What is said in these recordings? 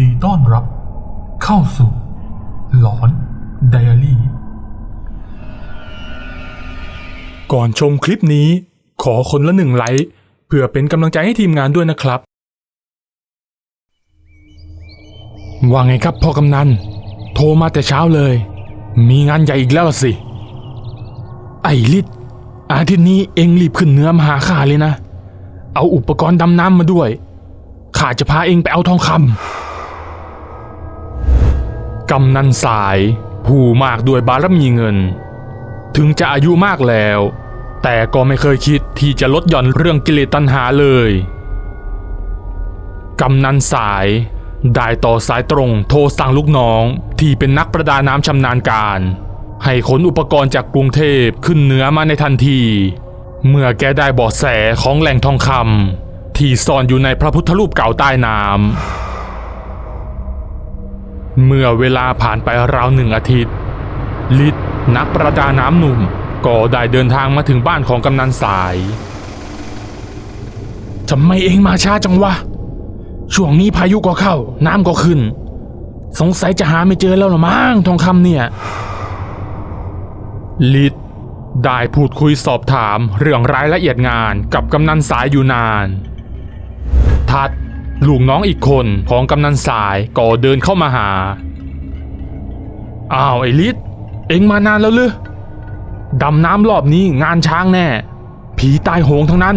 ดีต้อนรับเข้าสู่หลอนไดอารี่ก่อนชมคลิปนี้ขอคนละ1 ไลค์เพื่อเป็นกำลังใจให้ทีมงานด้วยนะครับว่าไงครับพ่อกำนันโทรมาแต่เช้าเลยมีงานใหญ่อีกแล้วสิไอ้ลิศอาทิตย์นี้เอ็งรีบขึ้นเหนือมาหาข้าเลยนะเอาอุปกรณ์ดำน้ำมาด้วยข้าจะพาเอ็งไปเอาทองคำกำนันสายผู้มากด้วยบารมีเงินถึงจะอายุมากแล้วแต่ก็ไม่เคยคิดที่จะลดหย่อนเรื่องกิเลสตัณหาเลยกำนันสายได้ต่อสายตรงโทรสั่งลูกน้องที่เป็นนักประดาน้ำชำนาญการให้ขนอุปกรณ์จากกรุงเทพขึ้นเหนือมาในทันทีเมื่อแกได้เบาะแสของแหล่งทองคำที่ซ่อนอยู่ในพระพุทธรูปเก่าใต้น้ำเมื่อเวลาผ่านไปราว1 อาทิตย์ฤทธิ์นักประดาน้ำหนุ่มก็ได้เดินทางมาถึงบ้านของกำนันสายทำไมเองมาช้าจังวะช่วงนี้พายุก็เข้าน้ำก็ขึ้นสงสัยจะหาไม่เจอแล้วหรอมั้งทองคำเนี่ยฤทธิ์ได้พูดคุยสอบถามเรื่องรายละเอียดงานกับกำนันสายอยู่นานทัดลูกน้องอีกคนของกำนันสายก็เดินเข้ามาหาอ้าวไอ้ฤทธิ์เอ็งมานานแล้วหรือดำน้ำรอบนี้งานช้างแน่ผีตายโหงทั้งนั้น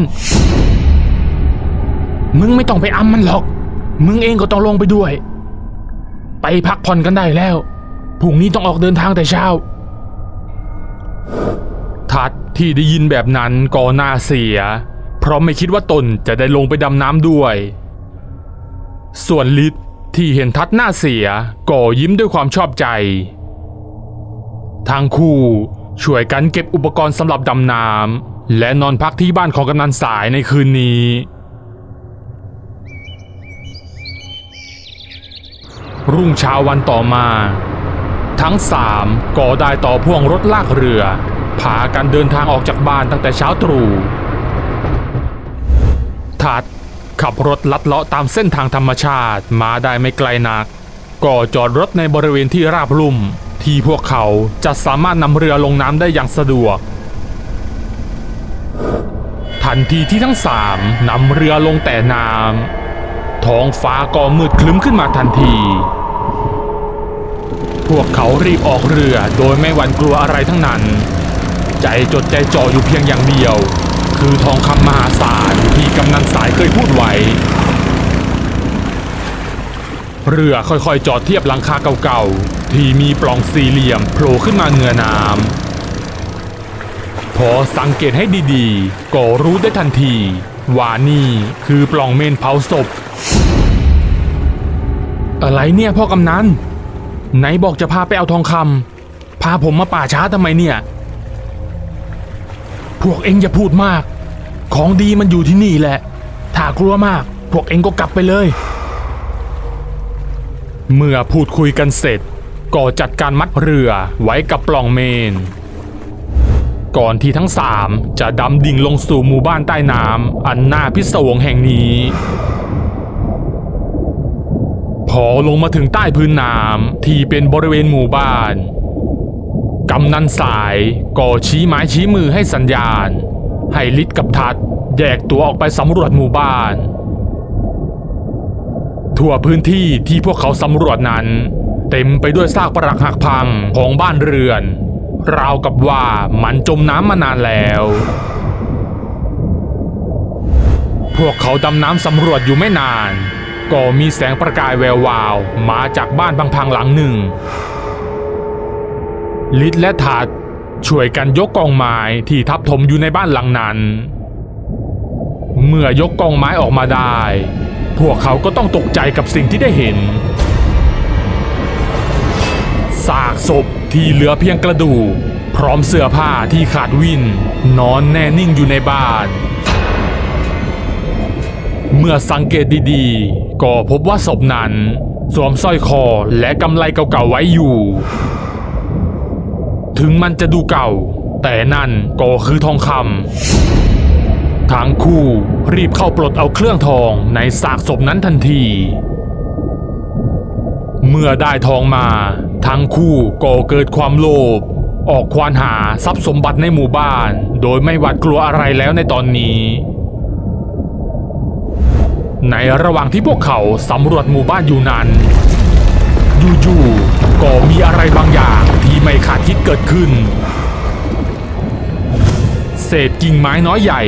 มึงไม่ต้องไปอำมันหรอกมึงเองก็ต้องลงไปด้วยไปพักผ่อนกันได้แล้วพรุ่งนี้ต้องออกเดินทางแต่เช้าทัดที่ได้ยินแบบนั้นก็น่าเสียเพราะไม่คิดว่าตนจะได้ลงไปดำน้ำด้วยส่วนฤทธิ์ที่เห็นทัดหน้าเสียก็ยิ้มด้วยความชอบใจทั้งคู่ช่วยกันเก็บอุปกรณ์สำหรับดำน้ำและนอนพักที่บ้านของกำนันสายในคืนนี้รุ่งเช้าวันต่อมาทั้ง3ก็ได้ต่อพ่วงรถลากเรือพากันเดินทางออกจากบ้านตั้งแต่เช้าตรู่ทัดขับรถลัดเลาะตามเส้นทางธรรมชาติมาได้ไม่ไกลนักก็จอดรถในบริเวณที่ราบลุ่มที่พวกเขาจะสามารถนำเรือลงน้ำได้อย่างสะดวกทันทีที่ทั้ง3นำเรือลงแต่น้ำท้องฟ้าก็มืดครึ้มขึ้นมาทันทีพวกเขารีบออกเรือโดยไม่หวั่นกลัวอะไรทั้งนั้นใจจดใจจ่ออยู่เพียงอย่างเดียวคือทองคำมหาศาลที่กำนันสายเคยพูดไว้เรือค่อยๆจอดเทียบหลังคาเก่าๆที่มีปล่องสี่เหลี่ยมโผล่ขึ้นมาเหนือน้ำพอสังเกตให้ดีๆก็รู้ได้ทันทีว่านี่คือปล่องเมนเผาศพอะไรเนี่ยพ่อกำนันไหนบอกจะพาไปเอาทองคำพาผมมาป่าช้าทำไมเนี่ยพวกเอ็งอย่าพูดมากของดีมันอยู่ที่นี่แหละถ้ากลัวมากพวกเอ็งก็กลับไปเลยเมื่อพูดคุยกันเสร็จก็จัดการมัดเรือไว้กับปล่องเมนก่อนที่ทั้ง3จะดำดิ่งลงสู่หมู่บ้านใต้น้ำอันน่าพิศวงแห่งนี้พอลงมาถึงใต้พื้นน้ำที่เป็นบริเวณหมู่บ้านกำนันสายก็ชี้ไม้ชี้มือให้สัญญาณให้ฤทธิ์กับทัดแยกตัวออกไปสำรวจหมู่บ้านทั่วพื้นที่ที่พวกเขาสำรวจนั้นเต็มไปด้วยซากปรักหักพังของบ้านเรือนราวกับว่ามันจมน้ำมานานแล้วพวกเขาดำน้ำสำรวจอยู่ไม่นานก็มีแสงประกายแวววาวมาจากบ้านพังๆหลังหนึ่งฤทธิ์และทัดช่วยกันยกกองไม้ที่ทับถมอยู่ในบ้านหลังนั้นเมื่อยกกองไม้ออกมาได้พวกเขาก็ต้องตกใจกับสิ่งที่ได้เห็นซากศพที่เหลือเพียงกระดูกพร้อมเสื้อผ้าที่ขาดวิ่นนอนแน่นิ่งอยู่ในบ้านเมื่อสังเกตดีๆก็พบว่าศพนั้นสวมสร้อยคอและกำไลเก่าๆไว้อยู่ถึงมันจะดูเก่าแต่นั่นก็คือทองคำทั้งคู่รีบเข้าปลดเอาเครื่องทองในซากศพนั้นทันที เมื่อได้ทองมาทั้งคู่ก็เกิดความโลภออกควานหาทรัพย์สมบัติในหมู่บ้านโดยไม่หวาดกลัวอะไรแล้วในตอนนี้ในระหว่างที่พวกเขาสำรวจหมู่บ้านอยู่นั้นอยู่ๆก็มีอะไรบางอย่างที่ไม่คาดคิดเกิดขึ้นเศษกิ่งไม้น้อยใหญ่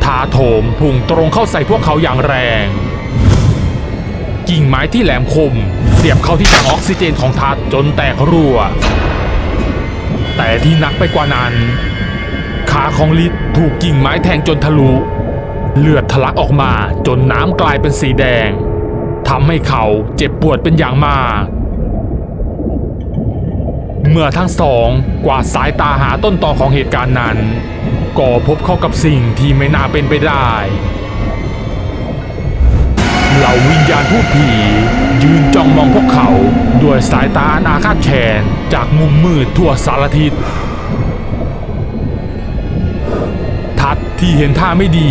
ถาโถมพุ่งตรงเข้าใส่พวกเขาอย่างแรงกิ่งไม้ที่แหลมคมเสียบเข้าที่ถังออกซิเจนของทัดจนแตกรั่วแต่ที่หนักไปกว่านั้นขาของลิศถูกกิ่งไม้แทงจนทะลุเลือดทะลักออกมาจนน้ำกลายเป็นสีแดงทำให้เขาเจ็บปวดเป็นอย่างมากเมื่อทั้งสองกวาดสายตาหาต้นตอของเหตุการณ์นั้นก็พบเข้ากับสิ่งที่ไม่น่าเป็นไปได้เหล่าวิญญาณพูดผียืนจ้องมองพวกเขาด้วยสายตาอันอาฆาตแค้นจากมุมมืดทั่วสารทิศทัดที่เห็นท่าไม่ดี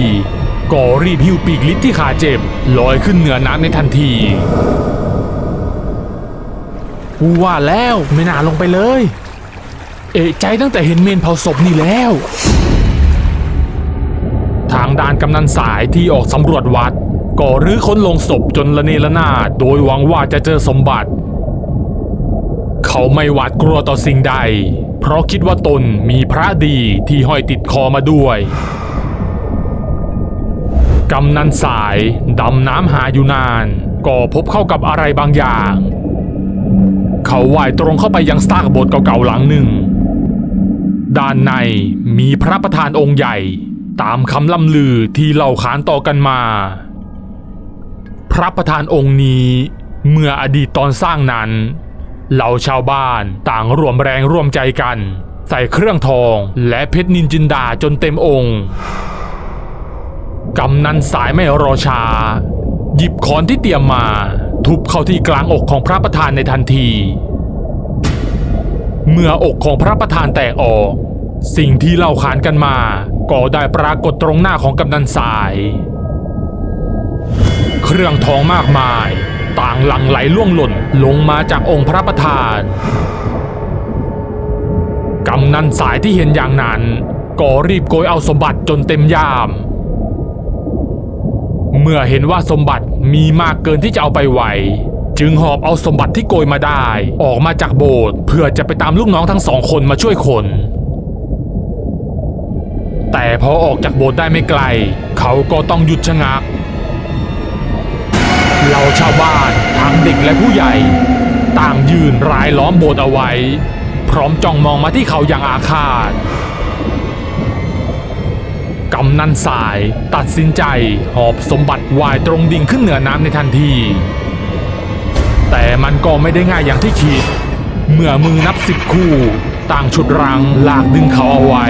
ก็รีบหิ้วปีกลิศที่ขาเจ็บลอยขึ้นเหนือน้ำในทันทีกูว่าแล้วไม่น่าลงไปเลยเอะใจตั้งแต่เห็นเมนเผาศพนี่แล้วทางด้านกำนันสายที่ออกสำรวจวัดก็รื้อค้นโลงศพจนระเนระนาดโดยหวังว่าจะเจอสมบัติเขาไม่หวาดกลัวต่อสิ่งใดเพราะคิดว่าตนมีพระดีที่ห้อยติดคอมาด้วยกำนันสายดำน้ำหาอยู่นานก็พบเข้ากับอะไรบางอย่างเขาว่ายตรงเข้าไปยังซากโบสถ์เก่าๆหลังหนึ่งด้านในมีพระประธานองค์ใหญ่ตามคำล่ำลือที่เล่าขานต่อกันมาพระประธานองค์นี้เมื่ออดีตตอนสร้างนั้นเหล่าชาวบ้านต่างร่วมแรงร่วมใจกันใส่เครื่องทองและเพชรนินจินดาจนเต็มองค์กำนันสายไม่รอช้าหยิบค้อนที่เตรียมมาทุบเข้าที่กลางอกของพระประธานในทันทีเมื่ออกของพระประธานแตกออกสิ่งที่เล่าขานกันมาก็ได้ปรากฏตรงหน้าของกำนันสายเครื่องทองมากมายต่างหลั่งไหลล่วงหล่นลงมาจากองค์พระประธานกำนันสายที่เห็นอย่างนั้นก็รีบโกยเอาสมบัติจนเต็มย่ามเมื่อเห็นว่าสมบัติมีมากเกินที่จะเอาไปไหวจึงหอบเอาสมบัติที่โกยมาได้ออกมาจากโบสถ์เพื่อจะไปตามลูกน้องทั้งสองคนมาช่วยขนแต่พอออกจากโบสถ์ได้ไม่ไกลเขาก็ต้องหยุดชะงักเหล่าชาวบ้านทั้งเด็กและผู้ใหญ่ต่างยืนรายล้อมโบสถ์เอาไว้พร้อมจ้องมองมาที่เขาอย่างอาฆาตกำนันสายตัดสินใจหอบสมบัติว่ายตรงดิ่งขึ้นเหนือน้ำในทันทีแต่มันก็ไม่ได้ง่ายอย่างที่คิดเมื่อมือนับ10 คู่ต่างฉุดรั้งลากดึงเขาเอาไว้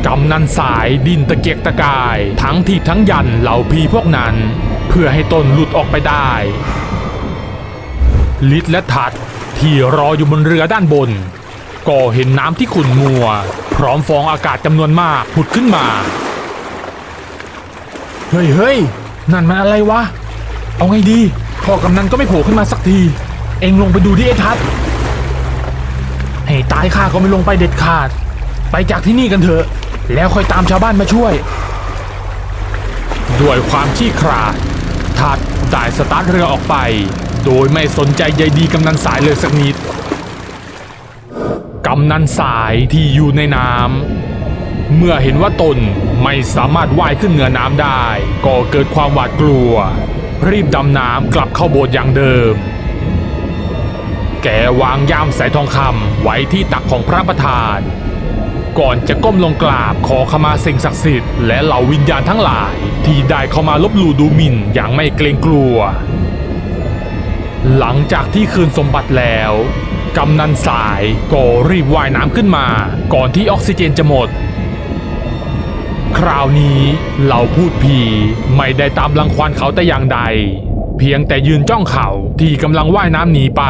กำนันสายดิ้นตะเกียกตะกายทั้งที่ทั้งยันเหล่าพีพวกนั้นเพื่อให้ตนหลุดออกไปได้ลิศและทัดที่รออยู่บนเรือด้านบนก็เห็นน้ำที่ขุ่นมัวพร้อมฟองอากาศจำนวนมากผุดขึ้นมาเฮ้ยนั่นมันอะไรวะเอาไงดีพ่อกำนันก็ไม่โผล่ขึ้นมาสักทีเอ็งลงไปดูดิไอ้ทัดให้ตายข้าก็ไม่ลงไปเด็ดขาดไปจากที่นี่กันเถอะแล้วค่อยตามชาวบ้านมาช่วยด้วยความขี้ขลาดทัดได้สตาร์ทเรือออกไปโดยไม่สนใจใยดีกำนันสายเลยสักนิดกำนันสายที่อยู่ในน้ำเมื่อเห็นว่าตนไม่สามารถว่ายขึ้นเหนือน้ำได้ก็เกิดความหวาดกลัวรีบดำน้ำกลับเข้าโบสถ์อย่างเดิมแกวางย่ามใส่ทองคำไว้ที่ตักของพระประธานก่อนจะก้มลงกราบขอขมาสิ่งศักดิ์สิทธิ์และเหล่าวิญญาณทั้งหลายที่ได้เข้ามาลบหลู่ดูหมิ่นอย่างไม่เกรงกลัวหลังจากที่คืนสมบัติแล้วกำนันสายก็รีบว่ายน้ำขึ้นมาก่อนที่ออกซิเจนจะหมดคราวนี้เหล่าพูดผีไม่ได้ตามรังควานเขาแต่อย่างใดเพียงแต่ยืนจ้องเขาที่กำลังว่ายน้ำหนีไป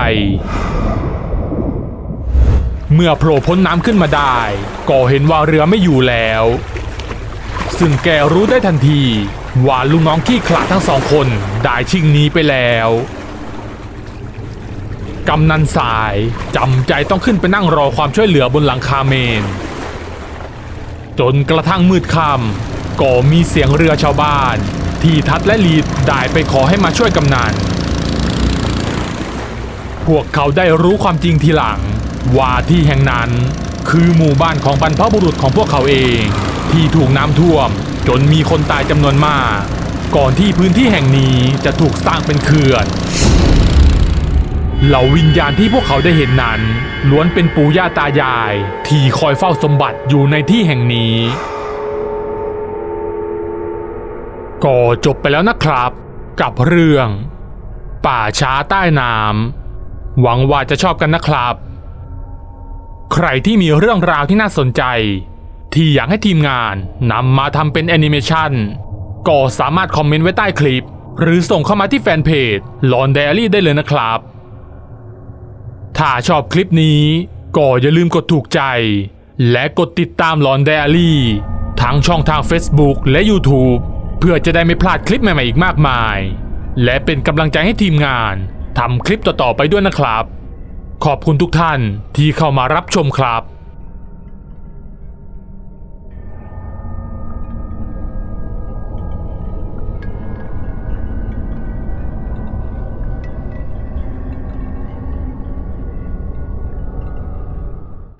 เมื่อโผล่พ้นน้ำขึ้นมาได้ก็เห็นว่าเรือไม่อยู่แล้วซึ่งแกรู้ได้ทันทีว่าลูกน้องขี้ขลาดทั้งสองคนได้ชิ่งหนีไปแล้ว กำนันสายจำใจต้องขึ้นไปนั่งรอความช่วยเหลือบนหลังคาเมนจนกระทั่งมืดค่ำก็มีเสียงเรือชาวบ้านที่ทัดและลีดได้ไปขอให้มาช่วยกำนันพวกเขาได้รู้ความจริงทีหลังว่าที่แห่งนั้นคือหมู่บ้านของบรรพบุรุษของพวกเขาเองที่ถูกน้ำท่วมจนมีคนตายจำนวนมากก่อนที่พื้นที่แห่งนี้จะถูกสร้างเป็นเขื่อนเหล่าวิญญาณที่พวกเขาได้เห็นนั้นล้วนเป็นปู่ย่าตายายที่คอยเฝ้าสมบัติอยู่ในที่แห่งนี้ก็จบไปแล้วนะครับกับเรื่องป่าช้าใต้น้ำหวังว่าจะชอบกันนะครับใครที่มีเรื่องราวที่น่าสนใจที่อยากให้ทีมงานนำมาทำเป็นแอนิเมชันก็สามารถคอมเมนต์ไว้ใต้คลิปหรือส่งเข้ามาที่แฟนเพจ Lon Diary ได้เลยนะครับถ้าชอบคลิปนี้ก็อย่าลืมกดถูกใจและกดติดตาม Lon Diary ทั้งช่องทาง Facebook และ YouTube เพื่อจะได้ไม่พลาดคลิปใหม่ๆอีกมากมายและเป็นกำลังใจให้ทีมงานทำคลิปต่อๆไปด้วยนะครับขอบคุณทุกท่านที่เข้ามารับชมครับ